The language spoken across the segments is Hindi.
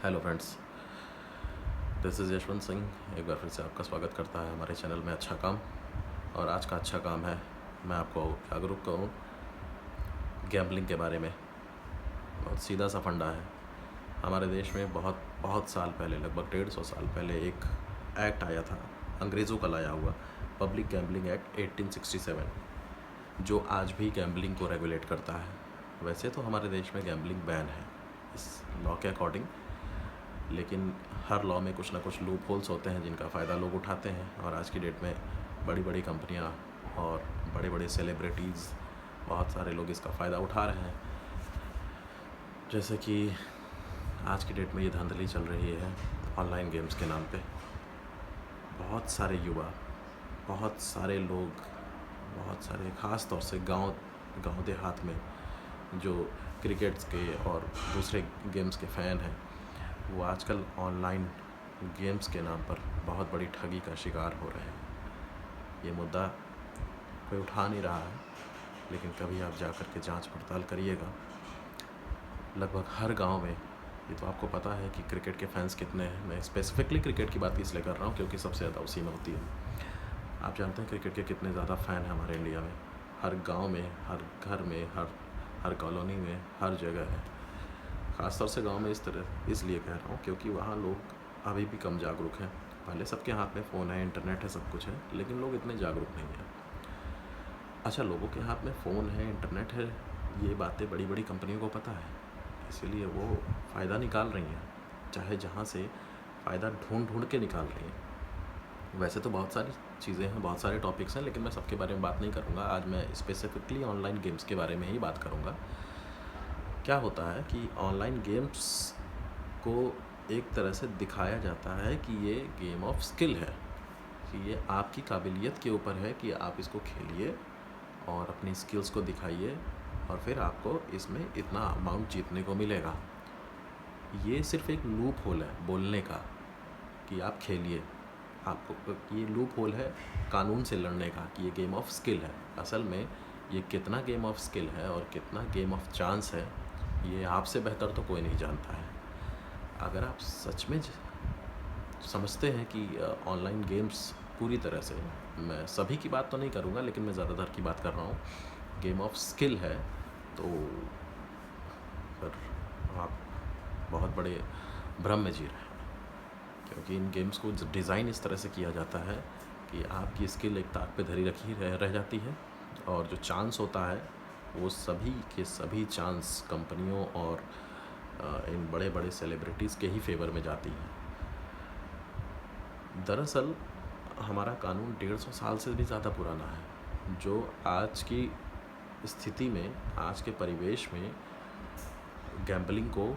Hello friends, this is Yashwant Singh. एक बार फिर से आपका स्वागत करता है हमारे चैनल में अच्छा काम। और आज का अच्छा काम है, मैं आपको जागरूक करूँ गैम्बलिंग के बारे में। बहुत सीधा सा फंडा है। हमारे देश में बहुत बहुत साल पहले, लगभग 150 साल पहले एक एक्ट आया था, अंग्रेज़ों का लाया हुआ पब्लिक गैम्बलिंग एक्ट 1867, जो आज भी गैम्बलिंग को रेगुलेट करता है। वैसे तो हमारे देश में गैम्बलिंग बैन है इस लॉ के अकॉर्डिंग, लेकिन हर लॉ में कुछ ना कुछ लूप होल्स होते हैं जिनका फ़ायदा लोग उठाते हैं। और आज की डेट में बड़ी बड़ी कंपनियां और बड़े बड़े सेलिब्रिटीज़, बहुत सारे लोग इसका फ़ायदा उठा रहे हैं। जैसे कि आज की डेट में ये धांधली चल रही है ऑनलाइन गेम्स के नाम पे। बहुत सारे युवा, बहुत सारे लोग, बहुत सारे ख़ास तौर से गांव देहात में जो क्रिकेट्स के और दूसरे गेम्स के फ़ैन हैं, वो आजकल ऑनलाइन गेम्स के नाम पर बहुत बड़ी ठगी का शिकार हो रहे हैं। ये मुद्दा कोई उठा नहीं रहा है, लेकिन कभी आप जा कर के जांच पड़ताल करिएगा। लगभग हर गांव में, ये तो आपको पता है कि क्रिकेट के फैंस कितने हैं। मैं स्पेसिफिकली क्रिकेट की बात इसलिए कर रहा हूँ क्योंकि सबसे ज़्यादा उसी में होती है। आप जानते हैं क्रिकेट के कितने ज़्यादा फ़ैन हैं हमारे इंडिया में। हर गाँव में, हर घर में, हर कॉलोनी में, हर जगह है। ख़ासतौर से गांव में इसलिए कह रहा हूँ क्योंकि वहाँ लोग अभी भी कम जागरूक हैं। पहले सबके हाथ में फ़ोन है, इंटरनेट है, सब कुछ है, लेकिन लोग इतने जागरूक नहीं हैं। अच्छा, लोगों के हाथ में फ़ोन है, इंटरनेट है, ये बातें बड़ी बड़ी कंपनियों को पता है, इसीलिए वो फ़ायदा निकाल रही हैं, चाहे जहाँ से फ़ायदा ढूंढ के निकाल रही हैं। वैसे तो बहुत सारी चीज़ें हैं, बहुत सारे टॉपिक्स हैं, लेकिन मैं सबके बारे में बात नहीं करूँगा। आज मैं स्पेसिफिकली ऑनलाइन गेम्स के बारे में ही बात करूँगा। क्या होता है कि ऑनलाइन गेम्स को एक तरह से दिखाया जाता है कि ये गेम ऑफ स्किल है, कि ये आपकी काबिलियत के ऊपर है कि आप इसको खेलिए और अपनी स्किल्स को दिखाइए और फिर आपको इसमें इतना अमाउंट जीतने को मिलेगा। ये सिर्फ एक लूप होल है बोलने का कि आप खेलिए। आपको ये लूप होल है कानून से लड़ने का कि ये गेम ऑफ स्किल है। असल में ये कितना गेम ऑफ स्किल है और कितना गेम ऑफ चांस है, ये आपसे बेहतर तो कोई नहीं जानता है। अगर आप सच में समझते हैं कि ऑनलाइन गेम्स पूरी तरह से, मैं सभी की बात तो नहीं करूँगा लेकिन मैं ज़्यादातर की बात कर रहा हूँ, गेम ऑफ स्किल है, तो फिर आप बहुत बड़े भ्रम में जी रहे हैं। क्योंकि इन गेम्स को डिज़ाइन इस तरह से किया जाता है कि आपकी स्किल एक ताक पे धरी रखी रह जाती है, और जो चांस होता है वो सभी के सभी चांस कंपनियों और इन बड़े बड़े सेलिब्रिटीज़ के ही फेवर में जाती है। दरअसल हमारा कानून 150 साल से भी ज़्यादा पुराना है, जो आज की स्थिति में, आज के परिवेश में गैम्बलिंग को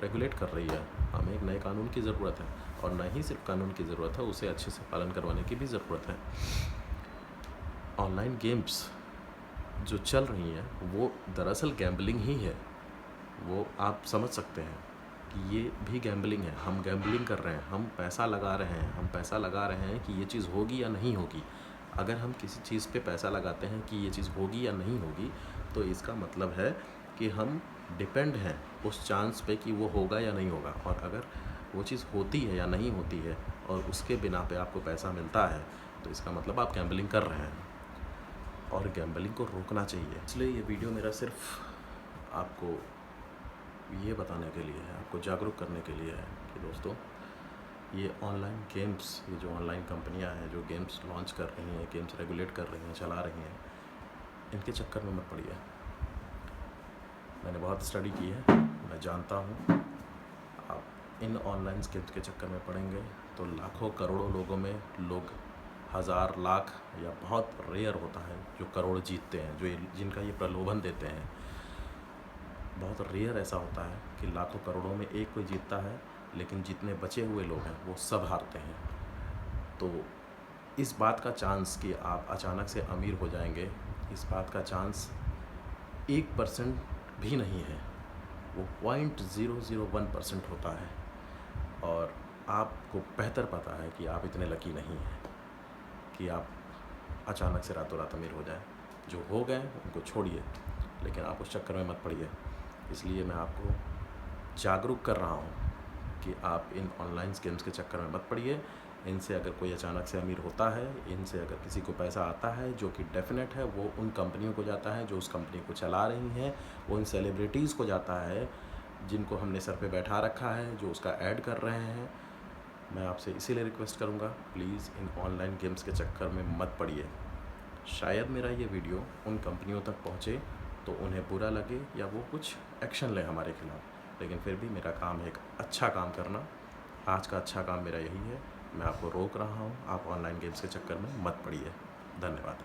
रेगुलेट कर रही है। हमें एक नए कानून की ज़रूरत है, और न ही सिर्फ कानून की ज़रूरत है, उसे अच्छे से पालन करवाने की भी ज़रूरत है। ऑनलाइन गेम्स जो चल रही हैं वो दरअसल गैम्बलिंग ही है। वो आप समझ सकते हैं कि ये भी गैम्बलिंग है। हम गैम्बलिंग कर रहे हैं, हम पैसा लगा रहे हैं, हम पैसा लगा रहे हैं कि ये चीज़ होगी या नहीं होगी। अगर हम किसी चीज़ पे पैसा लगाते हैं कि ये चीज़ होगी या नहीं होगी, तो इसका मतलब है कि हम डिपेंड हैं उस चांस पे कि वो होगा या नहीं होगा। और अगर वो चीज़ होती है या नहीं होती है और उसके बिना पे आपको पैसा मिलता है, तो इसका मतलब आप गैम्बलिंग कर रहे हैं, और गैम्बलिंग को रोकना चाहिए। इसलिए ये वीडियो मेरा सिर्फ आपको ये बताने के लिए है, आपको जागरूक करने के लिए है कि दोस्तों, ये ऑनलाइन गेम्स, ये जो ऑनलाइन कंपनियां हैं जो गेम्स लॉन्च कर रही हैं, गेम्स रेगुलेट कर रही हैं, चला रही हैं, इनके चक्कर में मत पड़िए। मैंने बहुत स्टडी की है, मैं जानता हूँ आप इन ऑनलाइन गेम्स के चक्कर में पड़ेंगे तो लाखों करोड़ों लोगों में लोग, हज़ार, लाख या बहुत रेयर होता है जो करोड़ जीतते हैं, जो जिनका ये प्रलोभन देते हैं। बहुत रेयर ऐसा होता है कि लाखों करोड़ों में एक कोई जीतता है, लेकिन जितने बचे हुए लोग हैं वो सब हारते हैं। तो इस बात का चांस कि आप अचानक से अमीर हो जाएंगे, इस बात का चांस 1% भी नहीं है, वो 0.001% होता है। और आपको बेहतर पता है कि आप इतने लकी नहीं हैं कि आप अचानक से रातों रात अमीर हो जाएं। जो हो गए उनको छोड़िए, लेकिन आप उस चक्कर में मत पड़िए। इसलिए मैं आपको जागरूक कर रहा हूँ कि आप इन ऑनलाइन गेम्स के चक्कर में मत पड़िए। इनसे अगर कोई अचानक से अमीर होता है, इनसे अगर किसी को पैसा आता है जो कि डेफिनेट है, वो उन कंपनियों को जाता है जो उस कंपनी को चला रही हैं, वो उन सेलिब्रिटीज़ को जाता है जिनको हमने सर पे बैठा रखा है, जो उसका ऐड कर रहे हैं। मैं आपसे इसीलिए रिक्वेस्ट करूँगा, प्लीज़ इन ऑनलाइन गेम्स के चक्कर में मत पड़िए। शायद मेरा ये वीडियो उन कंपनियों तक पहुँचे तो उन्हें बुरा लगे या वो कुछ एक्शन लें हमारे खिलाफ़, लेकिन फिर भी मेरा काम है एक अच्छा काम करना। आज का अच्छा काम मेरा यही है। मैं आपको रोक रहा हूँ, आप ऑनलाइन गेम्स के चक्कर में मत पड़िए। धन्यवाद।